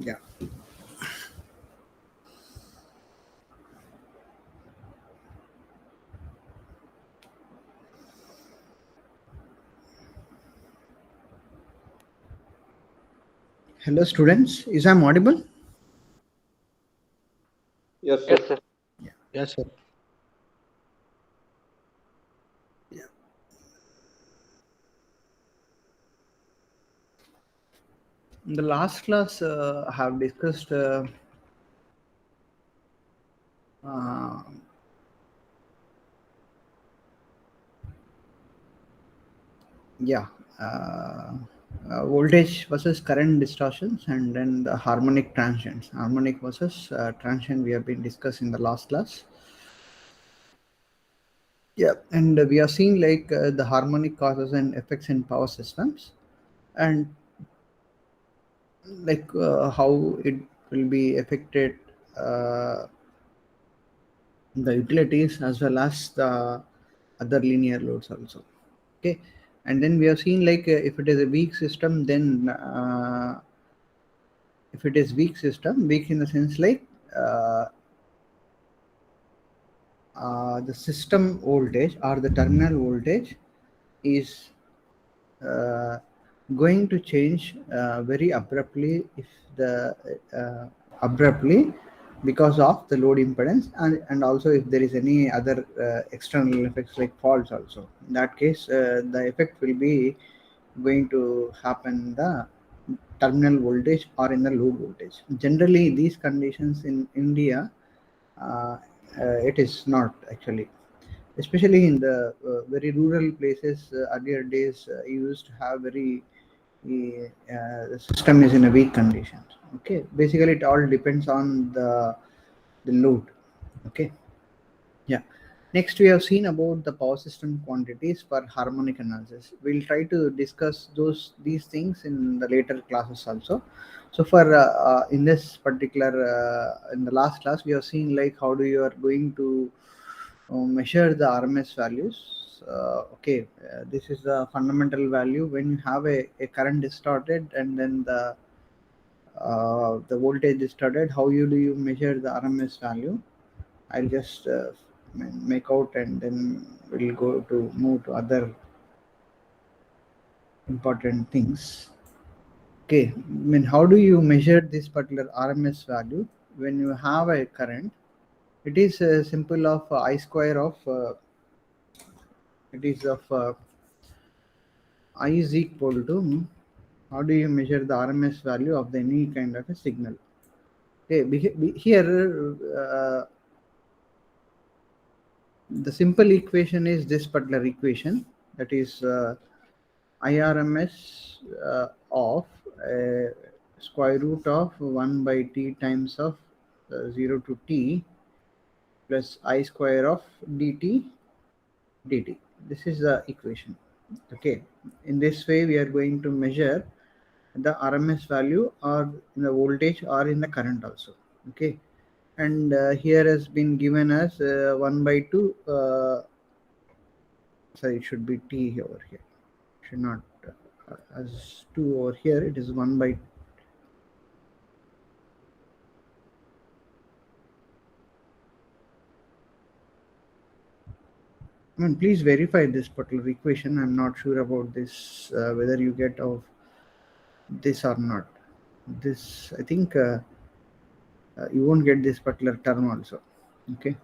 Yeah. Hello, students. Is I'm audible? Yes, Yes, sir. sir. Yes, sir. Yeah. In the last class, I have discussed. Uh, yeah. Uh, Voltage versus current distortions, and then the harmonic transients. Harmonic versus transient. We have been discussing in the last class. Yeah, and we are seeing like the harmonic causes and effects in power systems, and like how it will be affected uh, the utilities as well as the other linear loads also. Okay, and then we have seen like if it is a weak system, then if it is weak system, weak in the sense like uh, the system voltage or the terminal voltage is uh, going to change very abruptly if the abruptly because of the load impedance, and also if there is any other external effects like faults also. In that case, the effect will be going to happen in the terminal voltage or in the load voltage. Generally, these conditions in India, uh, it is not actually, especially in the very rural places. Earlier days, you used to have very the system is in a weak condition. Okay, basically it all depends on the load. Okay, yeah. Next, we have seen about the power system quantities for harmonic analysis. We'll try to discuss these things in the later classes also. So for in this particular in the last class, we have seen like how do you are going to measure the RMS values. This is the fundamental value when you have a current distorted and then the voltage distorted. How you do you measure the RMS value? I'll just make out and then we'll go to move to other important things. Okay, I mean, how do you measure this particular RMS value when you have a current? It is simple of I square of it is of I is equal to how do you measure the RMS value of the any kind of a signal? Okay, here the simple equation is this particular equation, that is IRMS of square root of 1 by t times of 0 to t plus I square of dt. This is the equation. Okay, in this way we are going to measure the RMS value or in the voltage or in the current also. Okay, and here has been given as 1 by 2 sorry, it should be t over here, should not as 2 over here, it is 1 by. I mean, please verify this particular equation. I'm not sure about this whether you get of this or not. This I think you won't get this particular term also. Okay,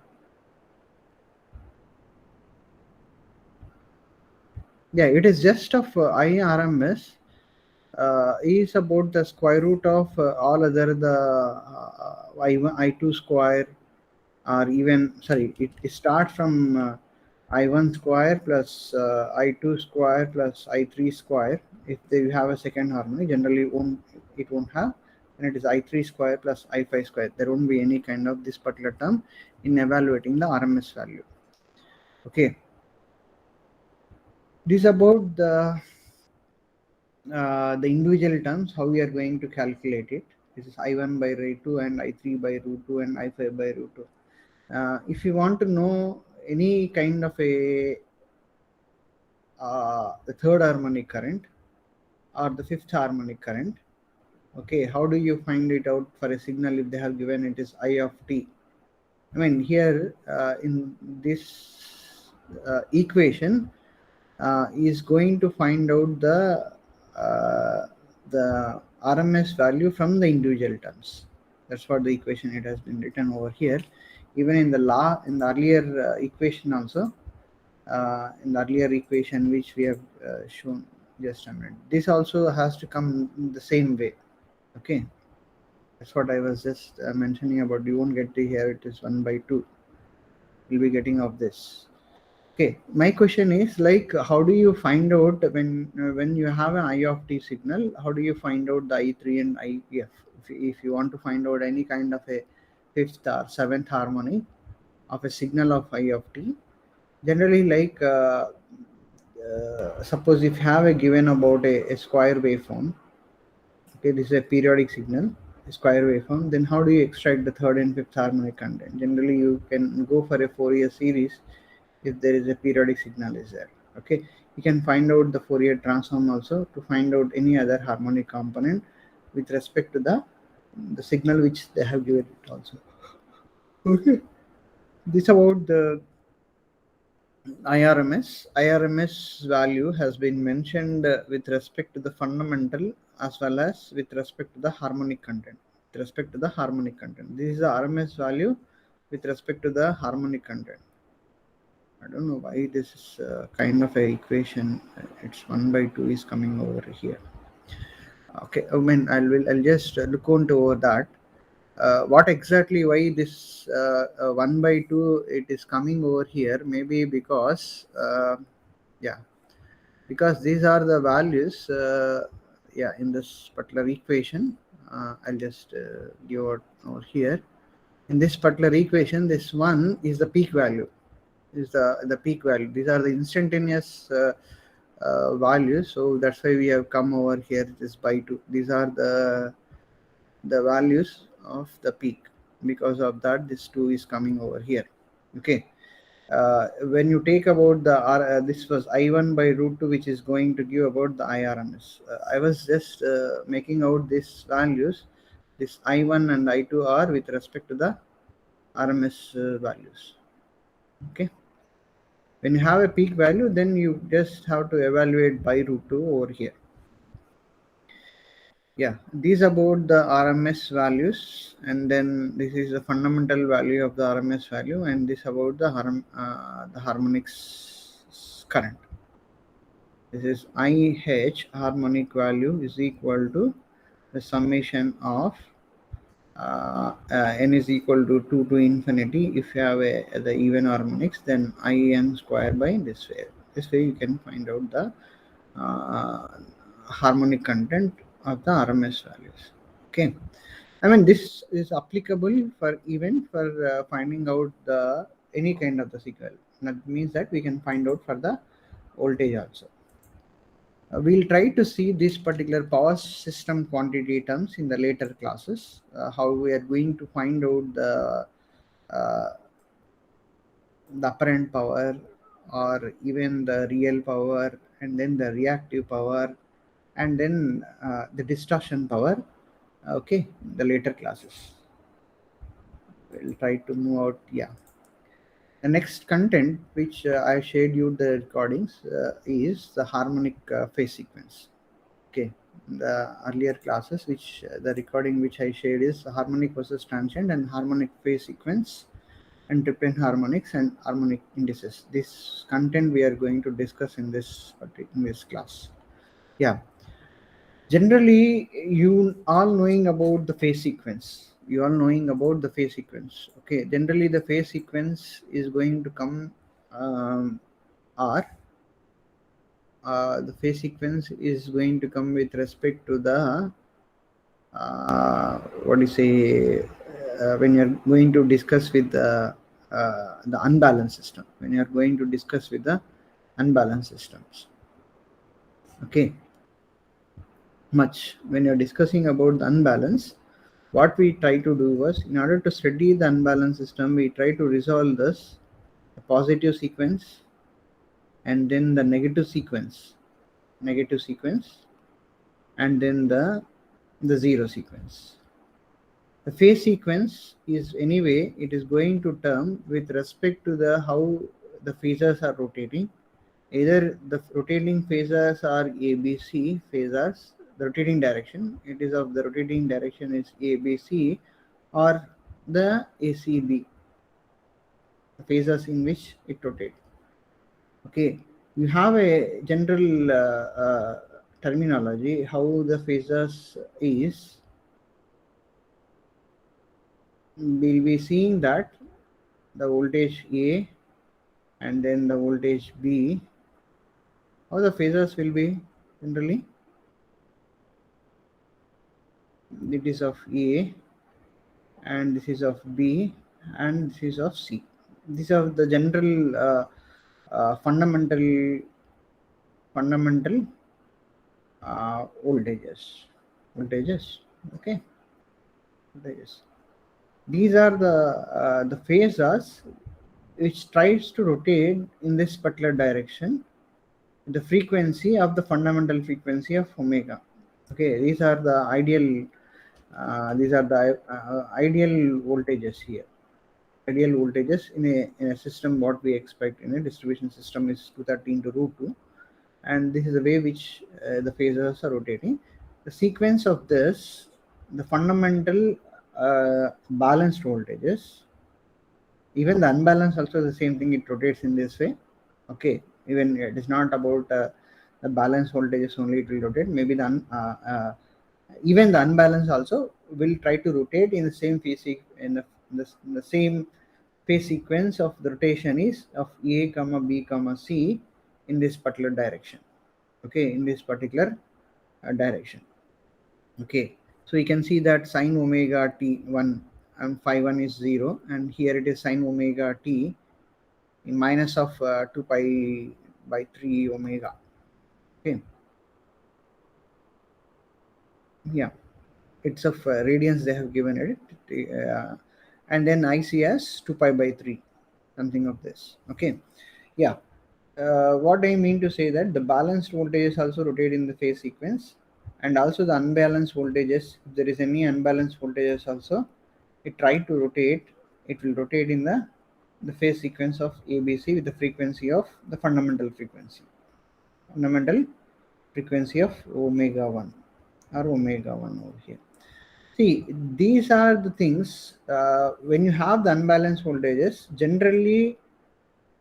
yeah, it is just of IRMS is about the square root of all other the I1 I2 square, or even sorry, it starts from I1 square plus I2 square plus I3 square. If they have a second harmony, generally it won't have, and it is I3 square plus I5 square. There won't be any kind of this particular term in evaluating the RMS value. Okay, this about the individual terms, how we are going to calculate it. This is I1 by root 2 and I3 by root 2 and I5 by root 2. If you want to know any kind of the third harmonic current or the fifth harmonic current, Okay, how do you find it out for a signal if they have given it is I of t? I mean, here in this equation is going to find out uh, the RMS value from the individual terms. That's what the equation it has been written over here. Even in the earlier equation also, in the earlier equation which we have shown just a minute, this also has to come in the same way. Okay, that's what I was just mentioning about. You won't get to here. It is 1/2. You'll be getting of this. Okay, my question is like, how do you find out when you have an I of t signal? How do you find out the I3 and IF? If you want to find out any kind of a fifth or seventh harmony of a signal of I of t, generally like suppose if you have a given about a square waveform, okay, this is a periodic signal, a square waveform, then how do you extract the third and fifth harmonic content? Generally, you can go for a Fourier series if there is a periodic signal is there. Okay, you can find out the Fourier transform also to find out any other harmonic component with respect to the signal which they have given it also. Okay, this about the IRMS value has been mentioned with respect to the fundamental as well as with respect to the harmonic content. With respect to the harmonic content, this is the RMS value with respect to the harmonic content. I don't know why this is kind of a equation. It's 1/2 is coming over here. Okay, I mean I'll just look into over that. What exactly why this 1/2 it is coming over here? Maybe because yeah, because these are the values. Yeah, in this particular equation, I'll just give out over here. In this particular equation, this one is the peak value. Is the peak value. These are the instantaneous values. So that's why we have come over here. This by 2. These are the values of the peak. Because of that, this 2 is coming over here. Okay. When you take about the this was I1 by root 2, which is going to give about the IRMS. I was just making out these values. This I1 and I2 are with respect to the RMS values. Okay. When you have a peak value, then you just have to evaluate by root 2 over here. Yeah, these about the RMS values, and then this is the fundamental value of the RMS value, and this about the harmonics current. This is IH harmonic value is equal to the summation of n is equal to 2 to infinity. If you have the even harmonics, then in square by this way. This way you can find out the uh, harmonic content of the RMS values. Okay, I mean this is applicable for even for finding out the any kind of the signal. That means that we can find out for the voltage also. We'll try to see this particular power system quantity terms in the later classes. How we are going to find out uh, the apparent power or even the real power, and then the reactive power, and then the distortion power. Okay, the later classes. We'll try to move out. Yeah. The next content which I shared you the recordings is the harmonic phase sequence. Okay, the earlier classes which the recording which I shared is harmonic versus transient and harmonic phase sequence and triplet harmonics and harmonic indices. This content we are going to discuss in this class. Yeah, generally you all knowing about the phase sequence. You all knowing about the phase sequence. Okay, generally the phase sequence is going to come or the phase sequence is going to come with respect to the what do you say when you're going to discuss with the unbalanced system, when you're going to discuss with the unbalanced systems. Okay, much when you're discussing about the unbalance, what we try to do was, in order to study the unbalanced system, we try to resolve this the positive sequence and then the negative sequence, and then the the zero sequence. The phase sequence is anyway, it is going to term with respect to the how the phasors are rotating. Either the rotating phasors are ABC phasors, the rotating direction, it is of the rotating direction is ABC, or the ACB, the phasors in which it rotates. Okay, you have a general terminology how the phasors is. We'll be seeing that the voltage A and then the voltage B, how the phasors will be generally. It is of A and this is of B and this is of C. These are the general fundamental voltages. Okay, voltages. These are the phasors which tries to rotate in this particular direction, the frequency of the fundamental frequency of omega. Okay, these are the ideal ideal voltages here. Ideal voltages in a system, what we expect in a distribution system is 230 into root 2, and this is the way which the phasors are rotating. The sequence of this, the fundamental balanced voltages, even the unbalanced also the same thing, it rotates in this way. Okay, even it is not about the balanced voltages only it will rotate, maybe even the unbalanced also will try to rotate in the same phase in the same phase sequence of the rotation is of A comma B comma C in this particular direction. Okay, in this particular direction. Okay, so you can see that sine omega t1 and phi 1 is 0, and here it is sine omega t in minus of 2 pi by 3 omega. Okay, yeah, it's of radians they have given it, and then IC as 2 pi by 3, something of this. Okay, yeah. What I mean to say that the balanced voltages also rotate in the phase sequence, and also the unbalanced voltages, if there is any unbalanced voltages also, it try to rotate, it will rotate in the phase sequence of ABC with the frequency of the fundamental frequency of omega 1 or omega 1 over here. See, these are the things when you have the unbalanced voltages, generally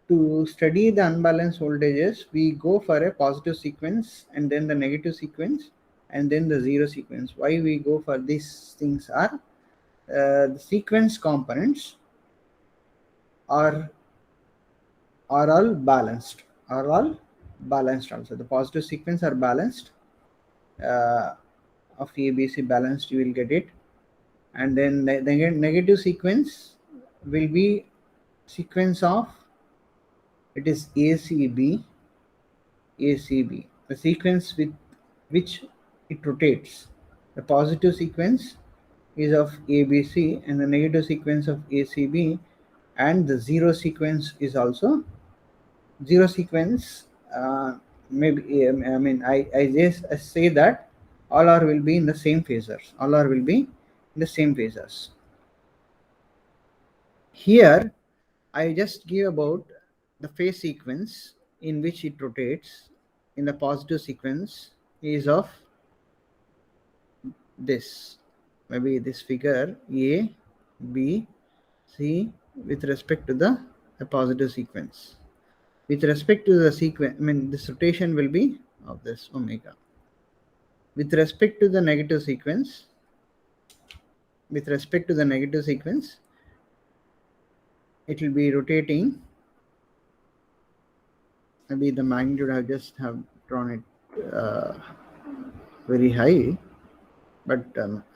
to study the unbalanced voltages, we go for a positive sequence and then the negative sequence and then the zero sequence. Why we go for these things are the sequence components are all balanced, are all balanced also. The positive sequence are balanced uh, of ABC balanced, you will get it, and then the negative sequence will be sequence of it is ACB, the sequence with which it rotates. The positive sequence is of ABC and the negative sequence of ACB, and the zero sequence is also zero sequence. Maybe I mean I just say that all R will be in the same phasors. All R will be in the same phasors. Here I just give about the phase sequence in which it rotates. In the positive sequence is of this, maybe this figure A, B, C with respect to the positive sequence. With respect to the sequence, I mean this rotation will be of this omega. With respect to the negative sequence, it will be rotating. Maybe the magnitude I just have drawn it very high, but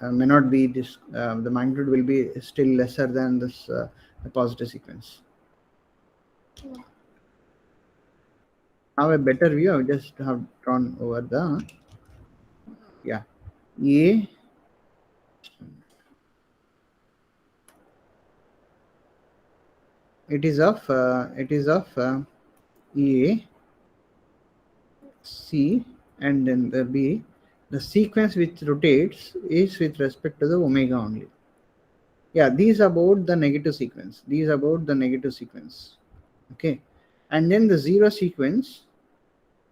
may not be this. The magnitude will be still lesser than this the positive sequence. Now a better view I just have drawn over the A. It is of A, C, and then the B. the sequence which rotates is with respect to the omega only. Yeah, these about the negative sequence. These about the negative sequence. Okay, and then the zero sequence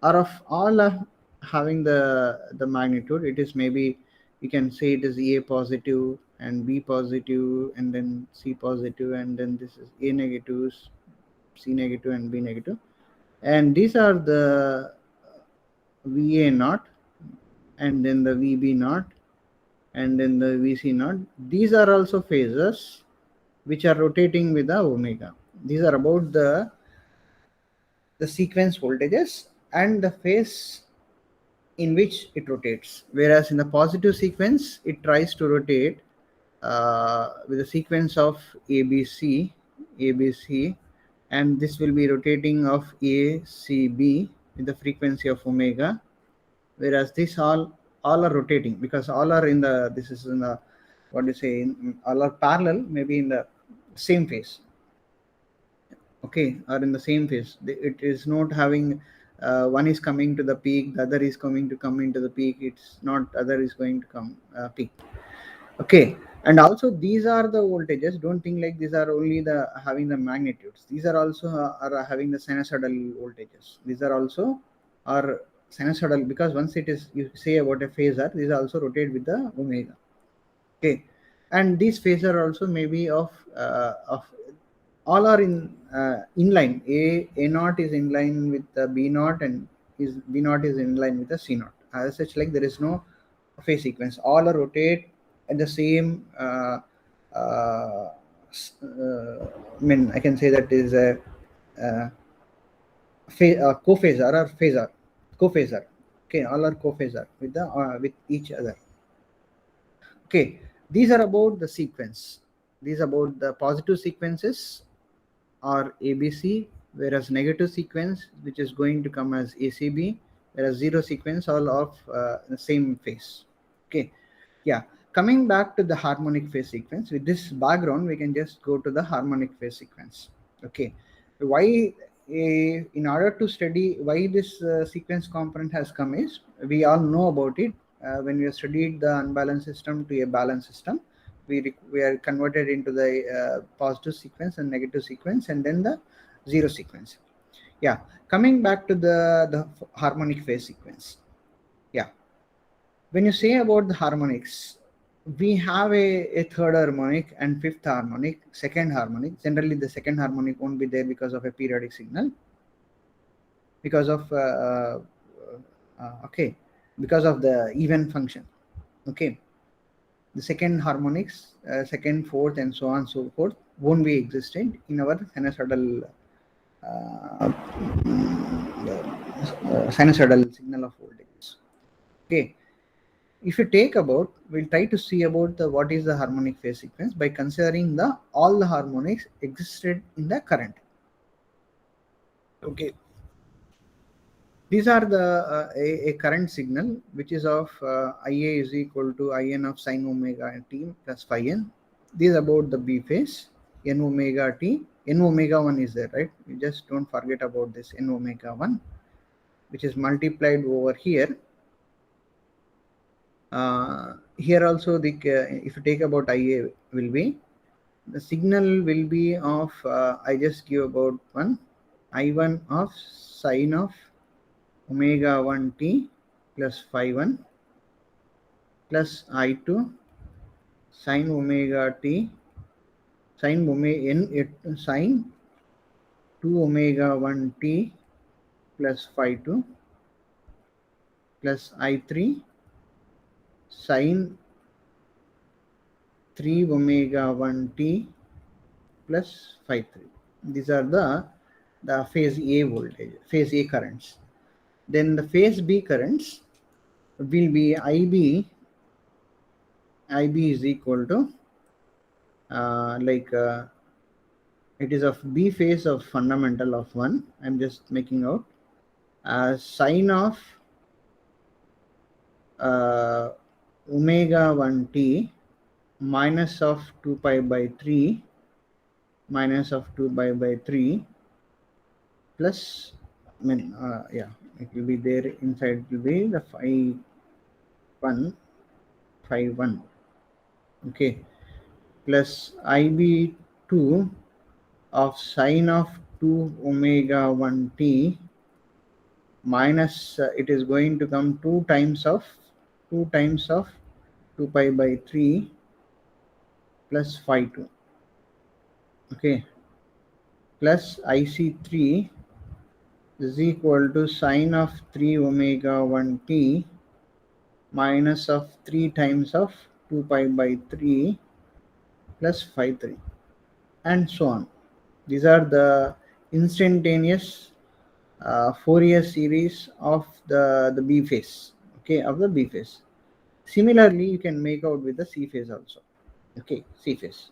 are of all having the magnitude. It is maybe you can say it is A positive and B positive and then C positive and then this is A negative, C negative and B negative, and these are the VA naught and then the VB naught and then the VC naught. These are also phases which are rotating with the omega. These are about the sequence voltages and the phase in which it rotates. Whereas in the positive sequence, it tries to rotate with a sequence of ABC, ABC, and this will be rotating of ACB with the frequency of omega. Whereas this all are rotating because all are in the, this is in the, what do you say, all are parallel, maybe in the same phase. Okay, or in the same phase. It is not having one is coming to the peak, the other is coming to come into the peak. It's not other is going to come peak. Okay, and also these are the voltages. Don't think like these are only the having the magnitudes. These are also are having the sinusoidal voltages. These are also are sinusoidal because once it is, you say about a phasor, these also rotate with the omega. Okay, and these phasor also maybe of all are in line. A naught is in line with the B naught and is B naught is in line with the C naught. As such, like there is no phase sequence. All are rotate at the same. I mean, I can say that is a co-phasor or phasor, co-phasor. Okay, all are co-phasor with the with each other. Okay, these are about the sequence. These are about the positive sequences or ABC, whereas negative sequence, which is going to come as ACB, whereas zero sequence, all of the same phase. Okay, yeah. Coming back to the harmonic phase sequence, with this background, we can just go to the harmonic phase sequence. Okay, why? In order to study why this sequence component has come is, we all know about it when we have studied the unbalanced system to a balanced system. We are converted into the positive sequence and negative sequence and then the zero sequence. Yeah, coming back to the harmonic phase sequence. Yeah, when you say about the harmonics, we have a third harmonic and fifth harmonic, second harmonic. Generally the second harmonic won't be there because of a periodic signal, because of okay, because of the even function. Okay, the second harmonics, second, fourth, and so on and so forth won't be existent in our sinusoidal sinusoidal signal of voltage. Okay, if you take about, we'll try to see about the what is the harmonic phase sequence by considering the all the harmonics existed in the current. Okay, these are the a current signal which is of Ia is equal to In of sine omega t plus phi n. This is about the B phase, n omega t. N omega 1 is there, right? You just don't forget about this n omega 1, which is multiplied over here. Here also the if you take about Ia will be, the signal will be of I just give about one I1 of sine of omega 1 t plus phi 1 plus I2 sine omega t sine omega n sine 2 omega 1 t plus phi 2 plus I3 sine 3 omega 1 t plus phi 3. These are the phase A voltage, phase A currents. Then the phase B currents will be IB is equal to it is of B phase of fundamental of 1. I'm just making out sine of omega 1 t minus of 2 pi by 3 minus of 2 pi by 3 plus, I mean, yeah, it will be there inside, it will be the phi 1 phi 1, okay, plus IB2 of sine of 2 omega 1 t minus it is going to come 2 times of 2 pi by 3 plus phi 2, okay, plus IC3 is equal to sine of 3 omega 1 t minus of 3 times of 2 pi by 3 plus phi 3, and so on. These are the instantaneous Fourier series of the B phase, okay, of the B phase. Similarly, you can make out with the C phase also, okay, C phase.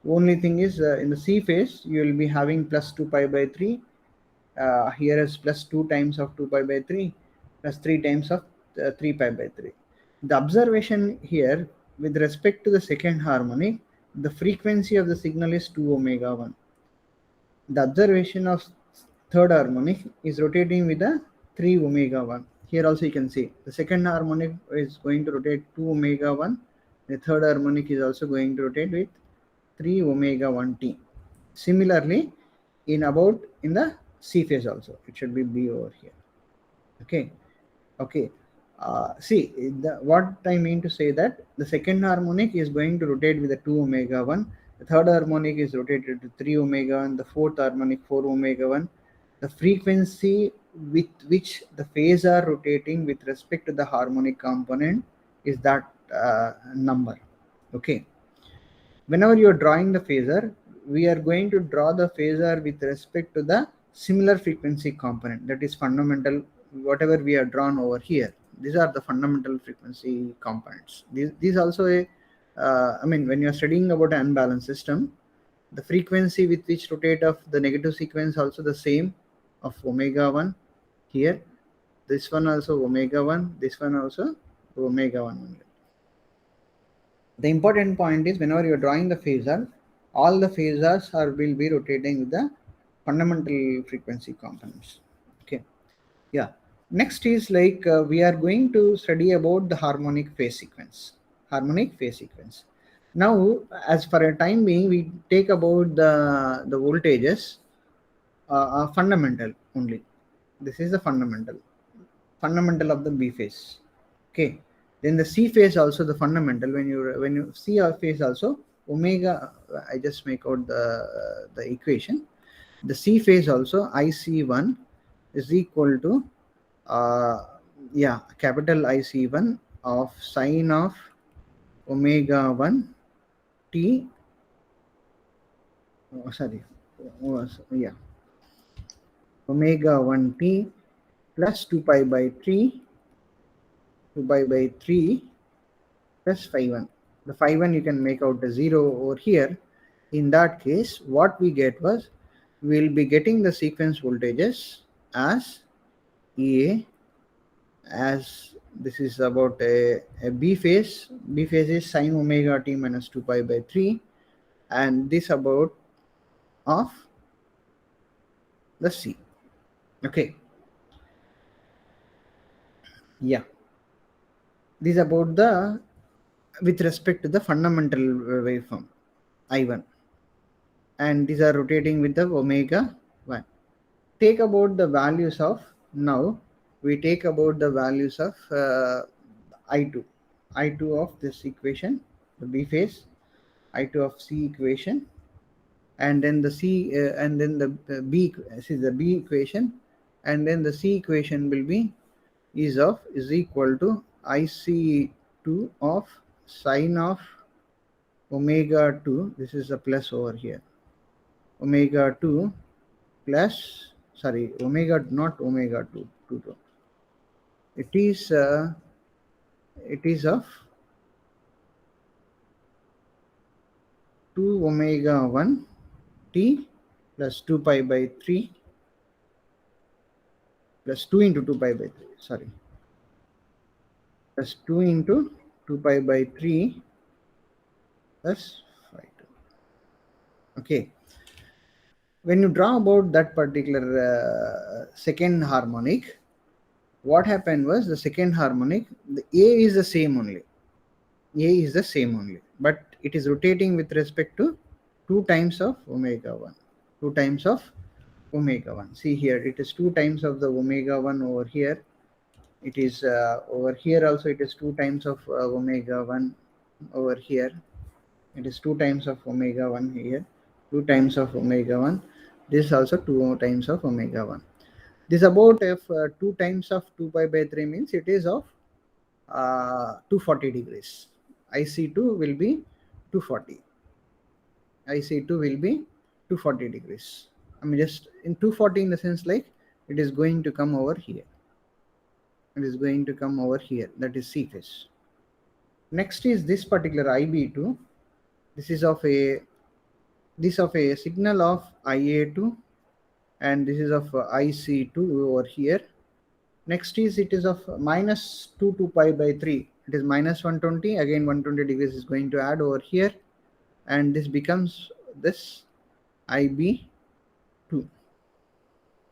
Only thing is in the C phase you will be having plus 2 pi by 3. Here is plus 2 times of 2 pi by 3 plus 3 times of 3 pi by 3. The observation here with respect to the second harmonic, the frequency of the signal is 2 omega 1. The observation of third harmonic is rotating with a 3 omega 1. Here also you can see the second harmonic is going to rotate 2 omega 1. The third harmonic is also going to rotate with 3 omega 1 t. Similarly, in the C phase also, it should be B over here. Okay, okay. See, what I mean to say that the second harmonic is going to rotate with the 2 omega 1. The third harmonic is rotated to 3 omega 1. The fourth harmonic 4 omega 1. The frequency with which the phase are rotating with respect to the harmonic component is that number. Okay. Whenever you are drawing the phasor, we are going to draw the phasor with respect to the similar frequency component, that is fundamental, whatever we are drawn over here. These are the fundamental frequency components. These also I mean, when you are studying about an unbalanced system, the frequency with which rotate of the negative sequence also the same of omega 1 here. This one also omega 1, this one also omega 1 only. The important point is whenever you are drawing the phasor, all the phasors will be rotating with the fundamental frequency components. Okay, yeah. Next is like we are going to study about the harmonic phase sequence. Harmonic phase sequence. Now, as for a time being, we take about the voltages fundamental only. This is the fundamental of the B phase. Okay, then the C phase also the fundamental. When you see a phase also omega, I just make out the equation. The C phase also IC1 is equal to capital IC1 of sine of omega 1 t. Omega 1 t plus 2 pi by 3 plus phi 1. The phi 1 you can make out a 0 over here. In that case, what we get was, we will be getting the sequence voltages as EA, as this is about a B phase. B phase is sine omega t minus 2 pi by 3, and this about of the C. Okay. Yeah. This is about the with respect to the fundamental waveform I1, and these are rotating with the omega 1. Take about the values of, now we take about the values of I2 of this equation, the B phase, I2 of C equation, and then the C and then the B, this is the B equation, and then the C equation will be is equal to IC2 of sine of omega 2, this is a plus over here, omega 2 plus, sorry, omega, not omega 2, it is of 2 omega 1 t plus 2 pi by 3 plus 2 into 2 pi by 3, sorry, plus 2 into 2 pi by 3 plus 5. Okay, when you draw about that particular second harmonic, what happened was the second harmonic, the A is the same only. A is the same only, but it is rotating with respect to 2 times of omega 1. 2 times of omega 1. See here, it is 2 times of the omega 1 over here. It is over here also, it is 2 times of omega 1 over here. It is 2 times of omega 1 here, 2 times of omega 1. This is also 2 times of omega 1. This about if 2 times of 2 pi by 3 means it is of 240 degrees. IC2 will be 240. IC2 will be 240 degrees. I mean, just in 240 in the sense like it is going to come over here. It is going to come over here. That is C phase. Next is this particular IB2. This is of a signal of IA2, and this is of IC2 over here. Next is it is of minus 2 to pi by 3. It is minus 120. Again 120 degrees is going to add over here, and this becomes this IB2.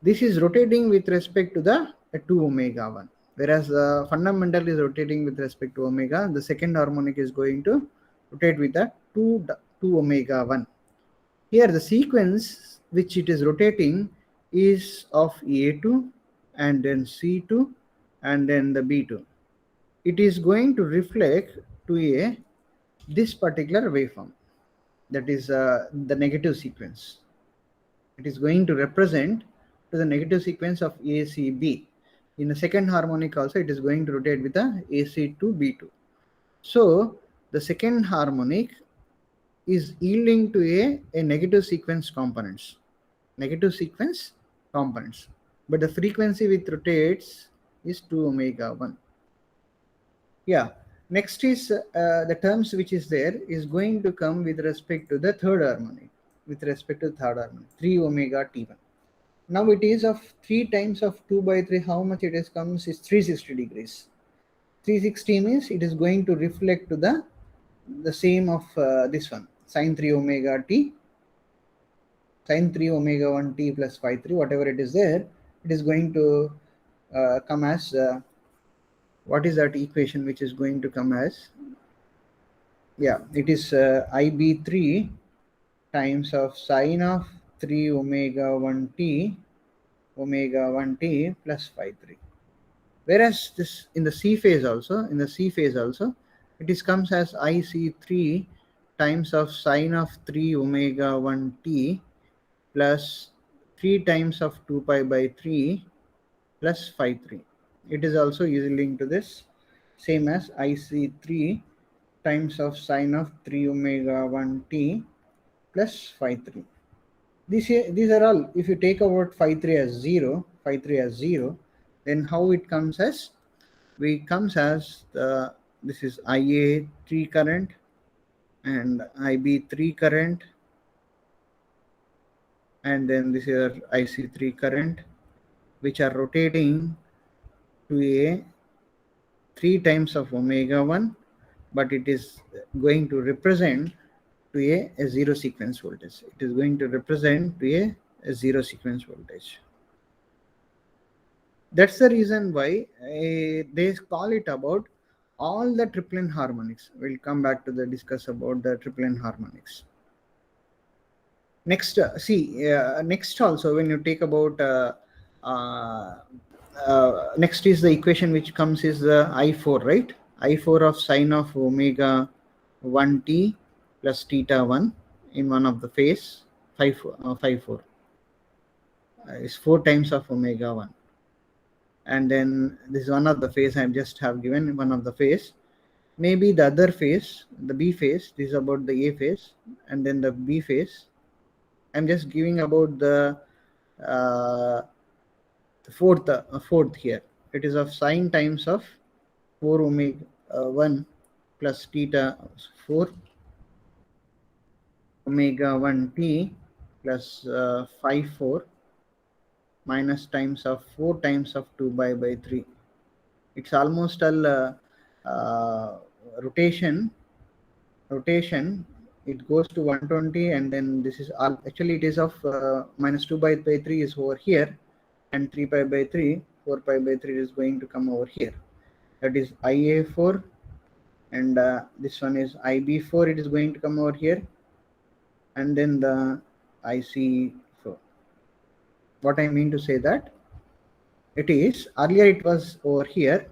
This is rotating with respect to the 2 omega 1. Whereas the fundamental is rotating with respect to omega, the second harmonic is going to rotate with the 2 omega 1. Here the sequence which it is rotating is of A2 and then C2 and then the B2. It is going to reflect to this particular waveform, that is the negative sequence. It is going to represent to the negative sequence of ACB. In the second harmonic also it is going to rotate with the AC2 B2. So the second harmonic is yielding to a negative sequence components. Negative sequence components. But the frequency which rotates is 2 omega 1. Yeah. Next is the terms which is there is going to come with respect to the third harmonic. With respect to the third harmonic, 3 omega T1. Now it is of 3 times of 2 by 3. How much it is comes is 360 degrees. 360 means it is going to reflect to the same of this one, sine 3 omega t, sine 3 omega 1 t plus phi 3, whatever it is there, it is going to come as what is that equation which is going to come as? Yeah, it is IB3 times of sine of 3 omega 1 t plus phi 3. Whereas this in the C phase also, it is comes as IC3 times of sine of 3 omega 1 t plus 3 times of 2 pi by 3 plus phi 3. It is also yielding to this same as IC3 times of sine of 3 omega 1 t plus phi 3. These are all, if you take out phi 3 as 0, then how it comes as? Comes as this is IA3 current and IB3 current, and then this is IC3 current, which are rotating to a 3 times of omega 1, but it is going to represent to a zero sequence voltage. It is going to represent to a zero sequence voltage. That's the reason why they call it about all the triplet harmonics. We'll come back to the discuss about the triplet harmonics. Next, next also when you take about next is the equation which comes is the I4, right? I4 of sine of omega 1t plus theta 1 in one of the phase, phi 4 is 4 times of omega 1. And then this is one of the phase. I just have given one of the phase. Maybe the other phase, the B phase, this is about the A phase, and then the B phase. I'm just giving about the fourth here. It is of sine times of 4 omega 1 plus theta 4 omega 1 t plus phi 4 minus times of 4 times of 2 by 3. It's almost all rotation. It goes to 120, and then this is all, actually it is of minus 2 by 3 is over here, and 3 pi by 3, 4 pi by 3 is going to come over here. That is IA4, and this one is IB4, it is going to come over here, and then the IC4. What I mean to say that it is, earlier it was over here,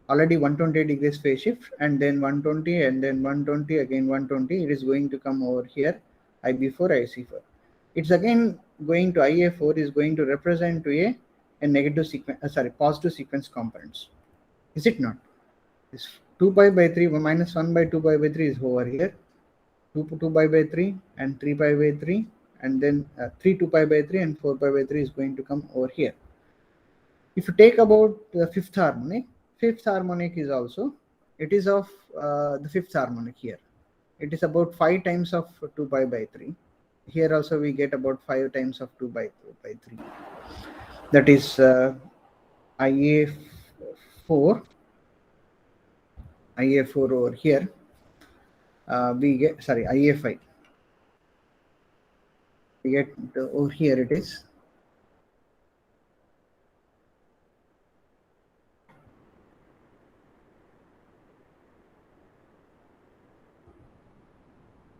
already 120 degrees phase shift, and then 120, and then 120, again 120, it is going to come over here, IB4, IC4. It's again going to IA4 is going to represent to a negative sequence, positive sequence components. Is it not? This 2 pi by 3 minus 1 by 2 pi by 3 is over here, 2 pi by 3 and 3 pi by 3, and then 3 2 pi by 3 and 4 pi by 3 is going to come over here. If you take about the fifth harmonic is also, it is of the fifth harmonic here. It is about 5 times of 2 pi by 3. Here also we get about 5 times of 2 by 3. That is IA4 over here. We get, IA5. We get over here it is.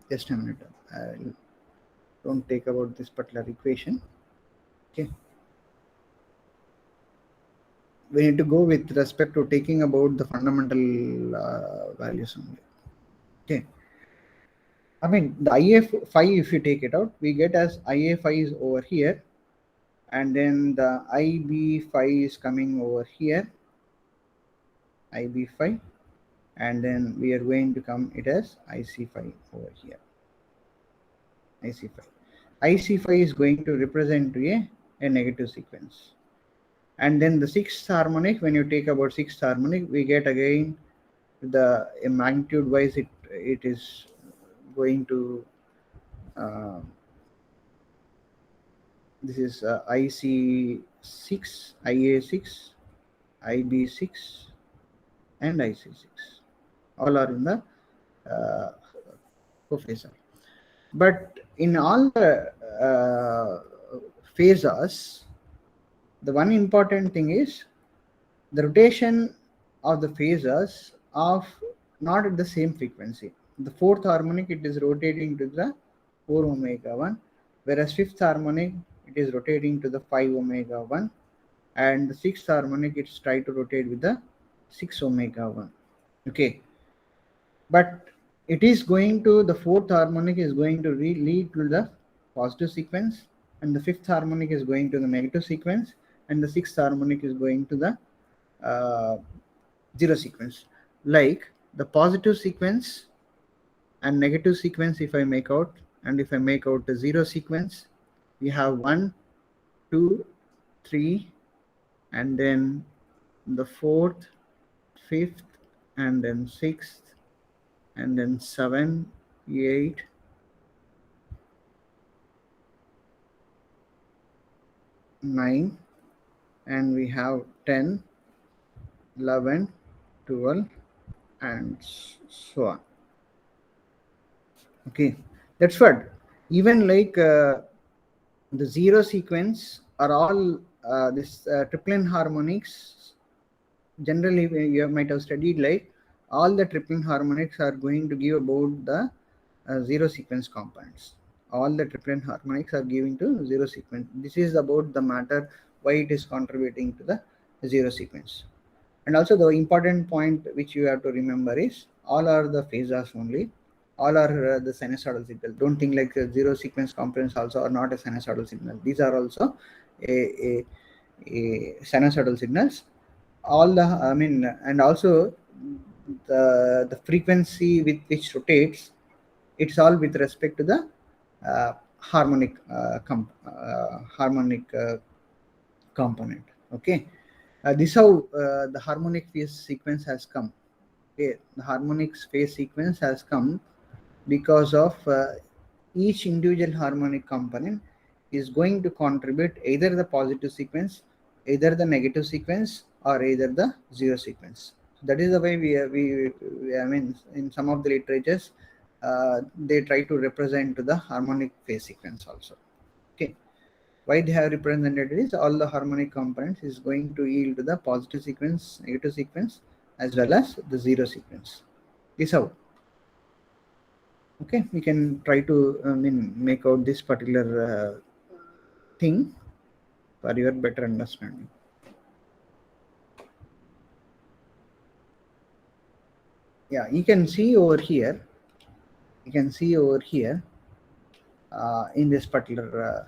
Just a minute. Don't take about this particular equation. Okay. We need to go with respect to taking about the fundamental values only. Okay. I mean, the IA5, if you take it out, we get as IA5 is over here, and then the IB5 is coming over here, IB5, and then we are going to come it as IC5 over here, IC5. IC5 is going to represent to a negative sequence. And then the sixth harmonic, when you take about sixth harmonic, we get again the magnitude wise it is going to this is IC6, IA6, IB6, and IC6. All are in the cophasor. But in all the phasors, the one important thing is the rotation of the phasors of not at the same frequency. The fourth harmonic, it is rotating to the 4 omega 1, whereas fifth harmonic, it is rotating to the 5 omega 1, and the sixth harmonic, it's try to rotate with the 6 omega 1. Okay. But it is going to, the fourth harmonic is going to lead to the positive sequence, and the fifth harmonic is going to the negative sequence, and the sixth harmonic is going to the zero sequence. Like the positive sequence and negative sequence, if I make out, and if I make out the zero sequence, we have 1, 2, 3, and then the fourth, fifth, and then sixth, and then 7, 8, 9, and we have 10, 11, 12, and so on. Okay, that's what. Even like the zero sequence are all this triplet harmonics. Generally, you might have studied like all the triplet harmonics are going to give about the zero sequence components. All the triplet harmonics are giving to zero sequence. This is about the matter why it is contributing to the zero sequence. And also the important point which you have to remember is all are the phasors only. All are the sinusoidal signal. Don't think like zero sequence components also are not a sinusoidal signal. These are also a sinusoidal signals. All the, I mean, and also the frequency with which rotates, it's all with respect to the harmonic component. Okay, this is how the harmonic phase sequence has come. Okay, the harmonic phase sequence has come because of each individual harmonic component is going to contribute either the positive sequence, either the negative sequence, or either the zero sequence. So that is the way we I mean, in some of the literatures, they try to represent the harmonic phase sequence also. Okay. Why they have represented is all the harmonic components is going to yield to the positive sequence, negative sequence, as well as the zero sequence. This how. Okay, we can try to make out this particular thing for your better understanding. Yeah, you can see over here. You can see over here in this particular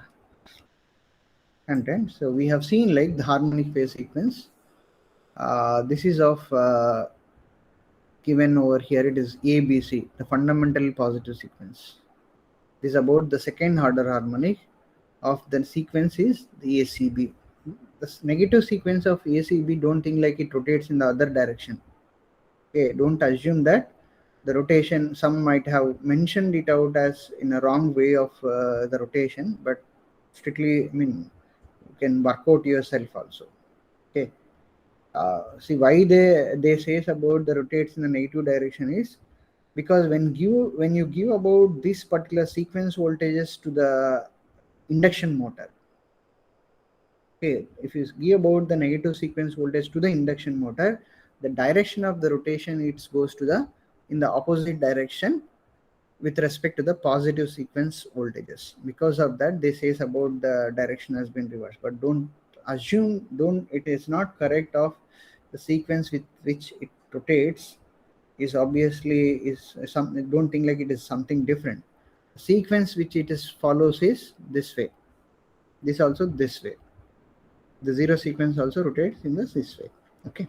content. So we have seen like the harmonic phase sequence. This is of given over here. It is ABC, the fundamental positive sequence. This is about the second order harmonic of the sequence is the ACB. The negative sequence of ACB, don't think like it rotates in the other direction. Okay, don't assume that the rotation, some might have mentioned it out as in a wrong way of the rotation, but strictly, you can work out yourself also. Okay, see why they says about the rotates in the negative direction is because when you give about this particular sequence voltages to the induction motor. Okay, if you give about the negative sequence voltage to the induction motor, the direction of the rotation it goes to the in the opposite direction with respect to the positive sequence voltages. Because of that, they says about the direction has been reversed. But don't assume, it is not correct of the sequence with which it rotates is obviously is something. Don't think like it is something different. The sequence which it is follows is this way. This also this way. The zero sequence also rotates in this way. Okay,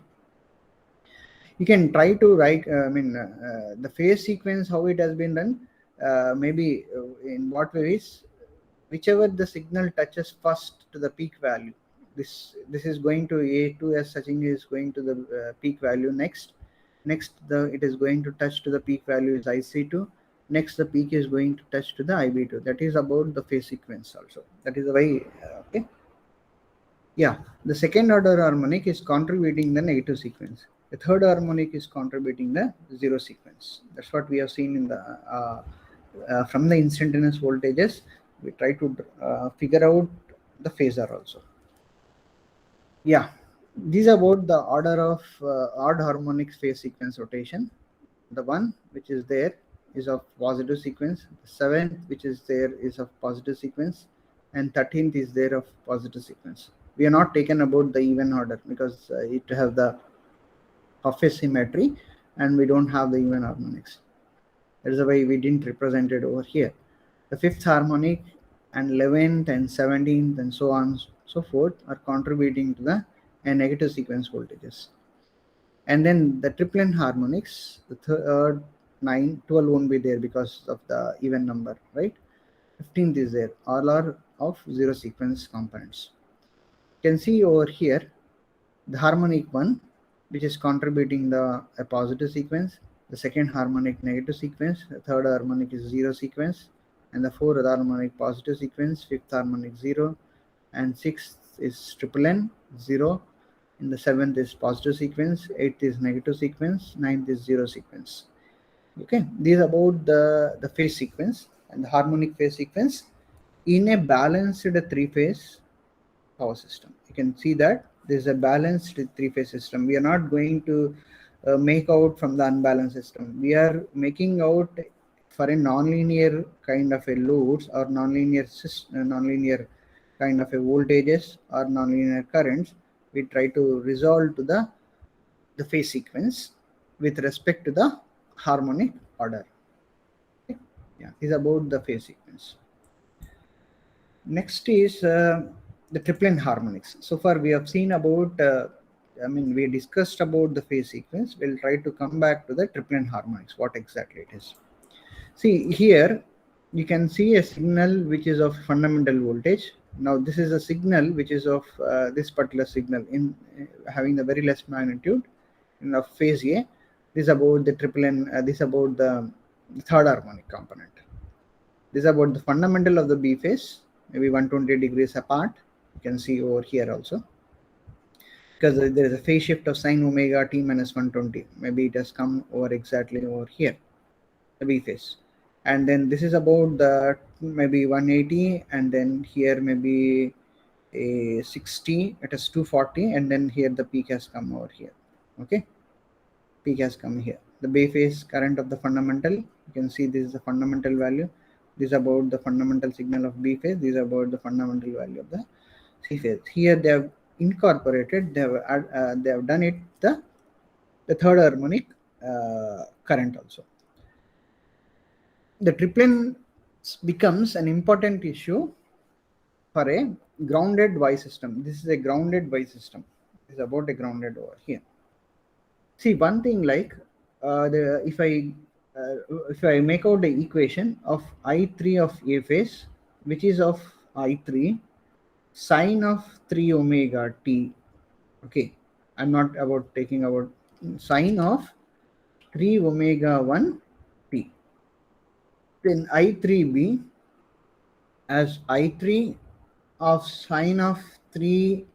you can try to write the phase sequence how it has been done. Maybe in what ways, whichever the signal touches first to the peak value, this is going to A2 as such is going to the peak value. Next it is going to touch to the peak value is IC2. Next the peak is going to touch to the IB2. That is about the phase sequence also. That is the way. Okay, yeah, the second order harmonic is contributing the negative sequence. The third harmonic is contributing the zero sequence. That's what we have seen in the from the instantaneous voltages. We try to figure out the phasor also. Yeah, these are about the order of odd harmonic phase sequence rotation. The one which is there is of positive sequence. The seventh which is there is of positive sequence, and 13th is there of positive sequence. We are not taken about the even order because it have the Hopf symmetry and we don't have the even harmonics. That is the way we didn't represent it over here. The fifth harmonic and 11th and 17th and so on so forth are contributing to the negative sequence voltages. And then the triplet harmonics, the third 9, 12 won't be there because of the even number, right? 15th is there. All are of zero sequence components. You can see over here the harmonic one, which is contributing a positive sequence, the second harmonic negative sequence, the third harmonic is zero sequence, and the fourth harmonic positive sequence, fifth harmonic zero, and sixth is triple N 0. In the seventh is positive sequence, eighth is negative sequence, ninth is zero sequence. Okay, these are about the phase sequence and the harmonic phase sequence in a balanced three-phase power system. You can see that there is a balanced three-phase system. We are not going to make out from the unbalanced system. We are making out for a nonlinear kind of a loads or nonlinear kind of a voltages or nonlinear currents. We try to resolve to the phase sequence with respect to the harmonic order. Okay? Yeah, is about the phase sequence. Next is the triplet harmonics. So far we have seen about we discussed about the phase sequence. We'll try to come back to the triplet harmonics, what exactly it is. See here you can see a signal which is of fundamental voltage. Now this is a signal which is of this particular signal in having the very less magnitude in the phase A. This is about the triplet, this is about the third harmonic component. This is about the fundamental of the B phase, maybe 120 degrees apart. You can see over here also, because there is a phase shift of sine omega t minus 120. Maybe it has come over exactly over here, the B phase. And then this is about the maybe 180, and then here maybe a 60, it is 240, and then here the peak has come over here. Okay, peak has come here. The bay phase current of the fundamental, you can see this is the fundamental value. This is about the fundamental signal of B phase. This is about the fundamental value of the C phase. Here they have incorporated, they have done it the third harmonic current also. The triplen becomes an important issue for a grounded Y system. This is a grounded Y system. This is about a grounded over here. See, one thing like if I make out the equation of I3 of A phase, which is of I3 sine of 3 omega t. Okay, I'm not about taking about sine of 3 omega 1 t. Then I3b as I3 of sine of 3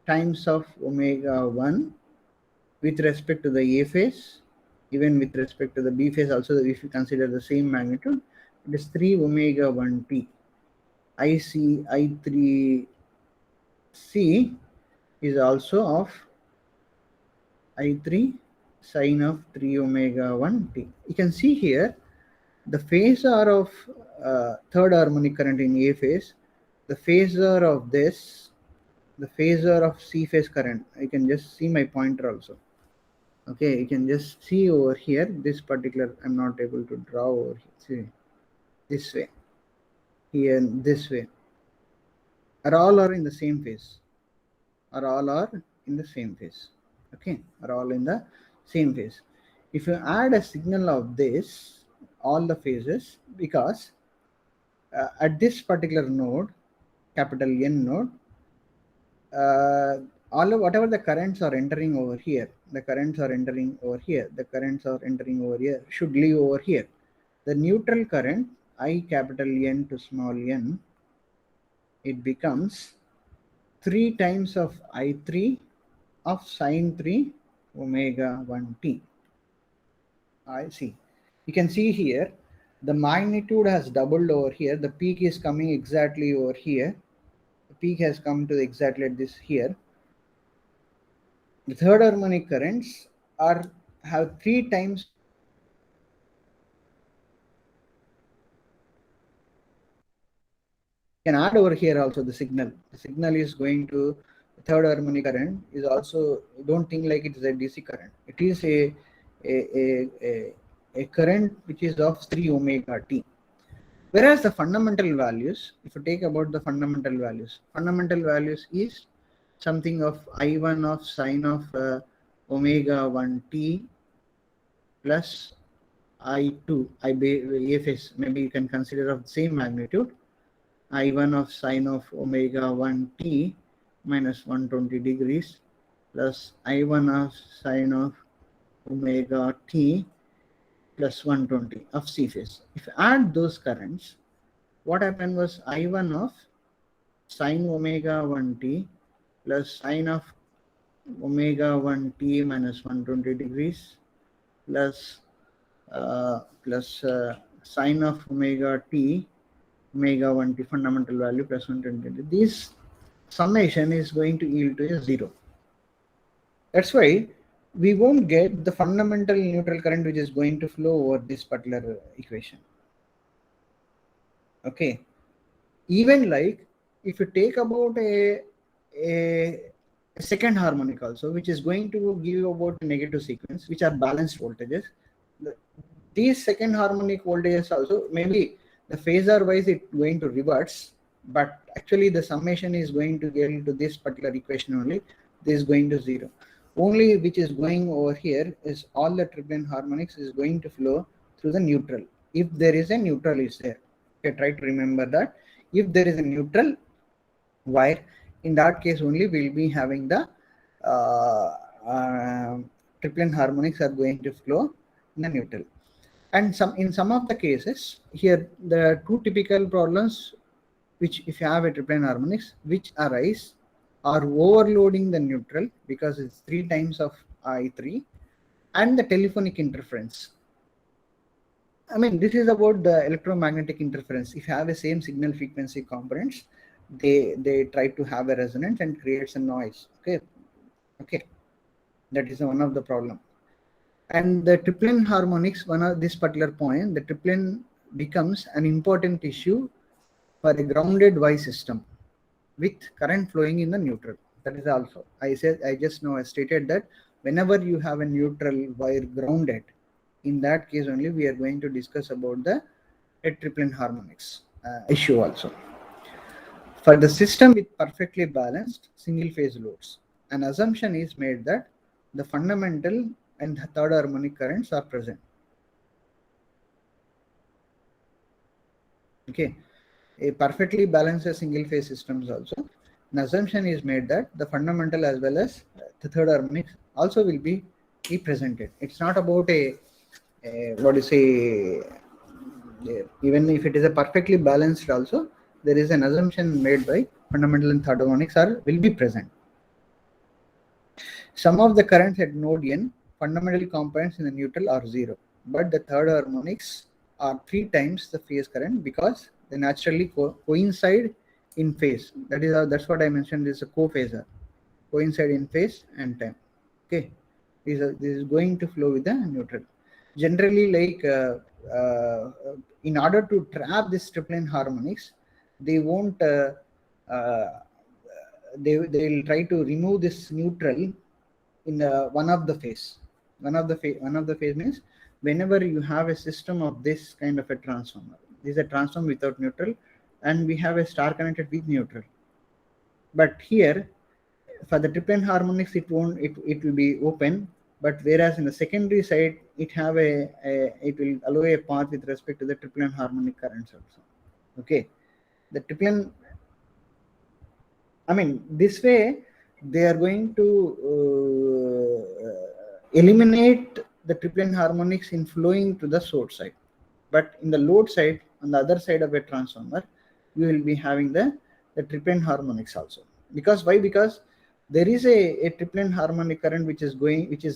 times of omega 1 with respect to the A phase, even with respect to the B phase also, if you consider the same magnitude, it is 3 omega 1 t. I3c is also of I3 sine of 3 omega 1 t. You can see here the phasor of third harmonic current in A phase, the phasor of this, the phasor of C phase current. I can just see my pointer also. Okay, you can just see over here, this particular, I'm not able to draw over here. See, this way, here, this way. All are in the same phase. All are in the same phase. Okay, are all in the same phase. If you add a signal of this, all the phases, because at this particular node, capital N node, all of whatever the currents are entering over here, the currents are entering over here, the currents are entering over here, should leave over here. The neutral current, I capital N to small n, it becomes 3 times of I3 of sine 3 omega 1 t. I see. You can see here, the magnitude has doubled over here. The peak is coming exactly over here. The peak has come to exactly at this here. The third harmonic currents have 3 times. You can add over here also the signal. The signal is going to the third harmonic current is also, don't think like it is a DC current. It is a current which is of 3 omega t. Whereas the fundamental values, if you take about the fundamental values is something of I1 of sine of omega 1 t plus I2, AFS, maybe you can consider of the same magnitude, I1 of sine of omega 1 t minus 120 degrees plus I1 of sine of omega t plus 120 of C phase. If you add those currents, what happened was I1 of sine omega 1 t plus sine of omega 1 t minus 120 degrees plus sine of omega t omega 1 t fundamental value plus 120. This summation is going to yield to a 0. That's why we won't get the fundamental neutral current which is going to flow over this particular equation. Okay. Even like if you take about a second harmonic also, which is going to give you about a negative sequence, which are balanced voltages. These second harmonic voltages also, maybe the phasor wise it going to reverse, but actually the summation is going to get into this particular equation only. This is going to 0. Only which is going over here is all the triplen harmonics is going to flow through the neutral. If there is a neutral is there. Okay, try to remember that. If there is a neutral wire, in that case only we'll be having the triplen harmonics are going to flow in the neutral. And in some of the cases here, the two typical problems which if you have a triplen harmonics which arise are overloading the neutral because it's 3 times of I3 and the telephonic interference. I mean, this is about the electromagnetic interference. If you have the same signal frequency components, they try to have a resonance and creates a noise. Okay, that is one of the problem. And the triplen harmonics, one of this particular point, the triplen becomes an important issue for a grounded Y system with current flowing in the neutral. That is also, I just now stated that whenever you have a neutral wire grounded, in that case only we are going to discuss about the triplen harmonics issue also. For the system with perfectly balanced single phase loads, an assumption is made that the fundamental and third harmonic currents are present. Okay, a perfectly balanced single phase systems also, an assumption is made that the fundamental as well as the third harmonic also will be presented. It's not about a what do you say, even if it is a perfectly balanced also, there is an assumption made by fundamental and third harmonics will be present. Some of the currents at node n, fundamental components in the neutral are 0, but the third harmonics are 3 times the phase current because they naturally coincide in phase. That's what I mentioned, this is a co-phasor, coincide in phase and time. Okay, this is going to flow with the neutral. Generally, like in order to trap this triplen harmonics, they won't they will try to remove this neutral in one of the phase. One of the phase means whenever you have a system of this kind of a transformer, this is a transformer without neutral, and we have a star connected with neutral. But here, for the triplen harmonics, it will be open. But whereas in the secondary side, it will allow a path with respect to the triplen harmonic currents also. Okay, the triplen, I mean, this way they are going to eliminate the triplen harmonics in flowing to the source side. But in the load side, on the other side of a transformer, you will be having the triplen harmonics also. Because why? Because there is a triplen harmonic current which is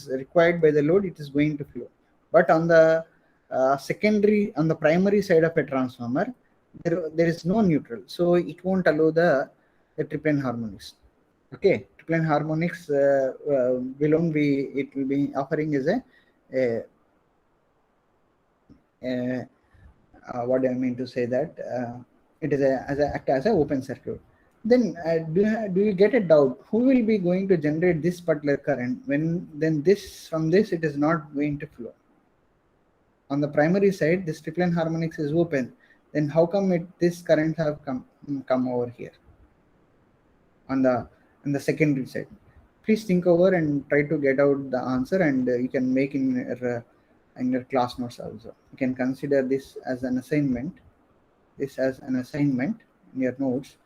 required by the load, it is going to flow. But on the on the primary side of a transformer, there is no neutral, so it won't allow the triplen harmonics. Okay, triplen harmonics will be offering as what do I mean to say that it is act as an open circuit. Then do you get a doubt who will be going to generate this particular current when then from this it is not going to flow? On the primary side, this triplen harmonics is open. Then how come this current have come over here on the secondary side? Please think over and try to get out the answer, and you can make in your class notes also. You can consider this as an assignment. In your notes.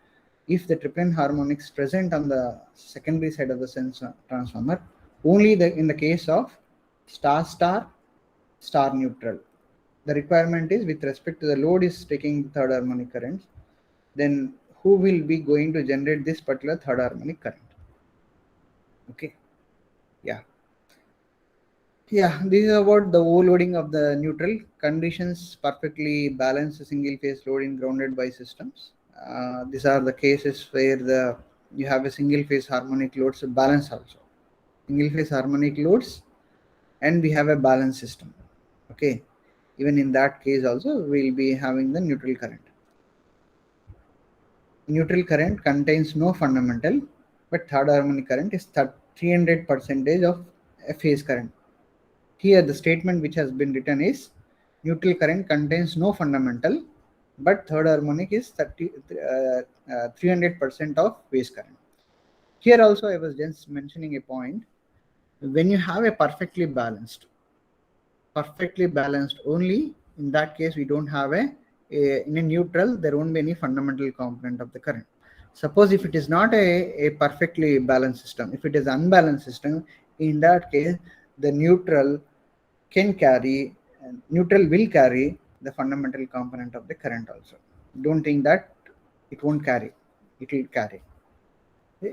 If the triplen harmonics present on the secondary side of the transformer, only in the case of star neutral. The requirement is with respect to the load is taking third harmonic currents, then who will be going to generate this particular third harmonic current? Okay, yeah, this is about the overloading of the neutral conditions. Perfectly balanced single phase load in grounded by systems. These are the cases where you have a single phase harmonic loads balance also. Single phase harmonic loads, and we have a balance system. Okay, even in that case also we'll be having the neutral current. Neutral current contains no fundamental, but third harmonic current is 300% of a phase current. Here the statement which has been written is neutral current contains no fundamental, but third harmonic is 300% of phase current. Here also I was just mentioning a point. When you have a perfectly balanced only, in that case we don't have in a neutral, there won't be any fundamental component of the current. Suppose if it is not a perfectly balanced system, if it is unbalanced system, in that case the neutral will carry the fundamental component of the current also. Don't think that it won't carry, it will carry.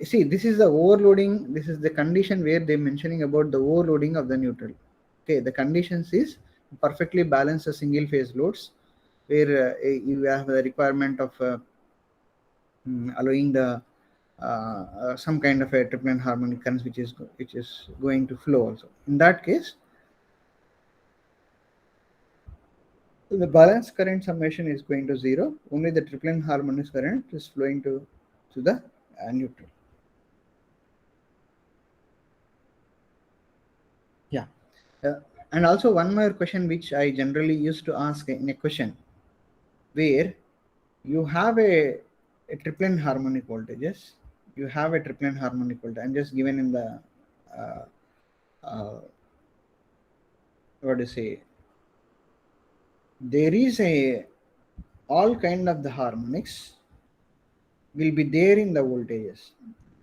See, this is the overloading. This is the condition where they're mentioning about the overloading of the neutral. Okay, the conditions is perfectly balanced single phase loads where you have the requirement of allowing the some kind of a triplet harmonic currents which is going to flow also. In that case, the balance current summation is going to zero. Only the triplet harmonic current is flowing to the neutral. Yeah. And also one more question which I generally used to ask in a question, where you have a triplet harmonic voltages, you have a triplet harmonic voltage. I'm just given in the uh, uh, what to say. There is a all kind of the harmonics will be there in the voltages.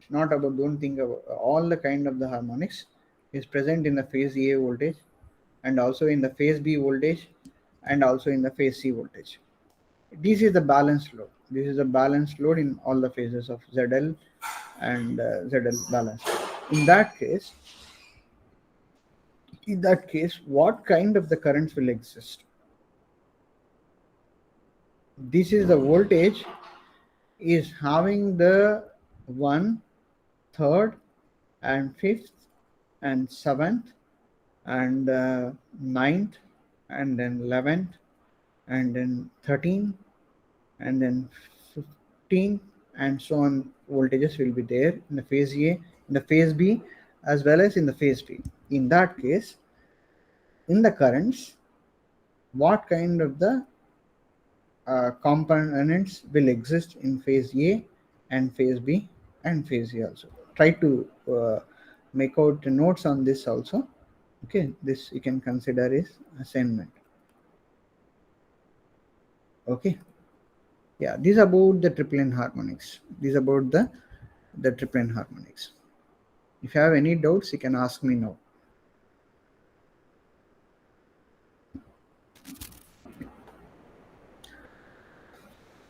It's not about, don't think about all the kind of the harmonics is present in the phase A voltage, and also in the phase B voltage, and also in the phase C voltage. This is the balanced load. This is a balanced load in all the phases of ZL and ZL balance. In that case, what kind of the currents will exist? This is the voltage is having the 1, 3rd, and 5th, and 7th, and 9th, and then 11th, and then 13th, and then 15, and so on. Voltages will be there in the phase A, in the phase B, as well as in the phase B. In that case, in the currents, what kind of the components will exist in phase A and phase B and phase A also. Try to make out notes on this also. Okay, this you can consider is assignment. Okay, yeah, this is about the triplet harmonics. This is about the triplet harmonics. If you have any doubts, you can ask me now.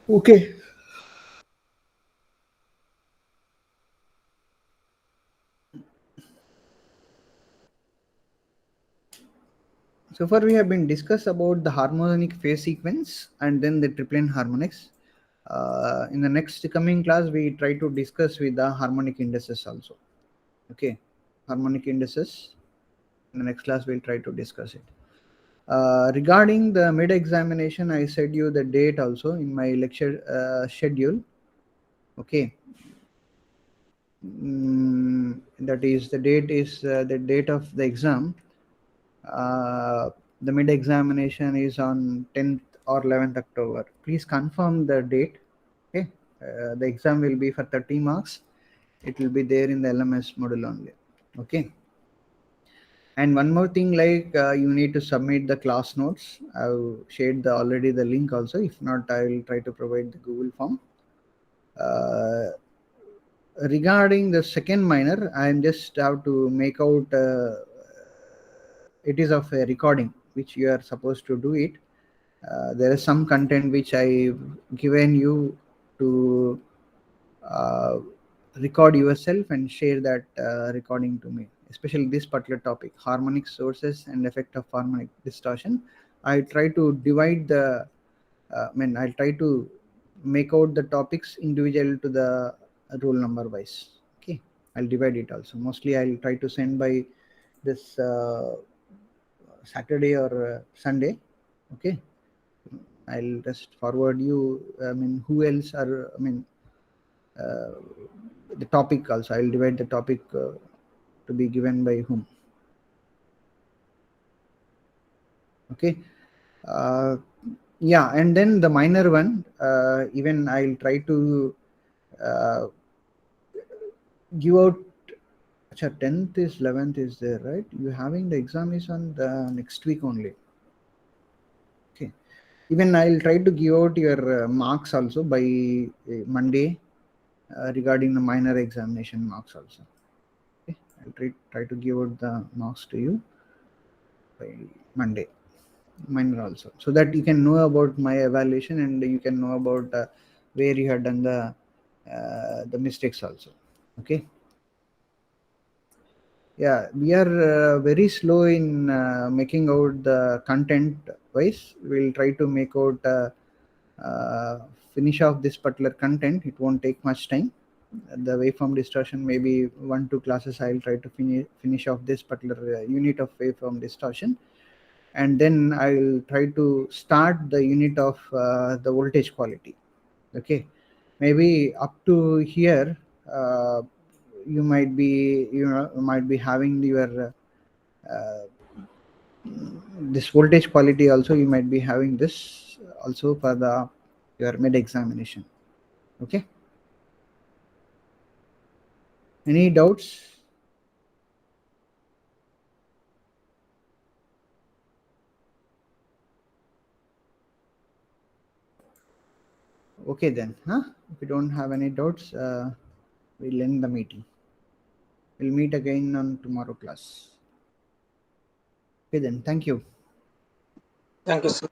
Okay. So far we have been discussed about the harmonic phase sequence and then the triplet harmonics. In the next coming class, we try to discuss with the harmonic indices also. Okay, harmonic indices. In the next class, we'll try to discuss it. Regarding the mid examination, I said you the date also in my lecture schedule. Okay, that is the date is the date of the exam. The mid examination is on 10th or 11th October. Please confirm the date. Okay, the exam will be for 30 marks. It will be there in the LMS module only. Okay. And one more thing, like you need to submit the class notes. I've shared already the link also. If not, I will try to provide the Google form. Uh, Regarding the second minor, I am just have to make out. It is of a recording which you are supposed to do it. There is some content which I've given you to uh, record yourself and share that recording to me, especially this particular topic, harmonic sources and effect of harmonic distortion. I try to divide the I'll try to make out the topics individual to the rule number wise. Okay, I'll divide it also. Mostly I'll try to send by this Saturday or Sunday. Okay, I'll just forward you. Who else are, uh, the topic also. I'll divide the topic to be given by whom. Okay. Uh, yeah, and then the minor one, even I'll try to uh, give out. 10th is 11th is there, right? You having the exam is on the next week only. Okay. Even I'll try to give out your marks also by Monday regarding the minor examination marks also. Okay. I'll try to give out the marks to you by Monday, minor also, so that you can know about my evaluation and you can know about where you have done the mistakes also. Okay. Yeah, we are very slow in making out the content wise. We'll try to make out finish off this particular content. It won't take much time. The waveform distortion, maybe 1-2 classes I'll try to finish off this particular unit of waveform distortion, and then I'll try to start the unit of the voltage quality. Okay, maybe up to here you might be having your this voltage quality also. You might be having this also for the your mid examination. Okay, any doubts? Okay then, if you don't have any doubts, we'll end the meeting. We'll meet again on tomorrow class. Okay then, thank you. Thank you, sir.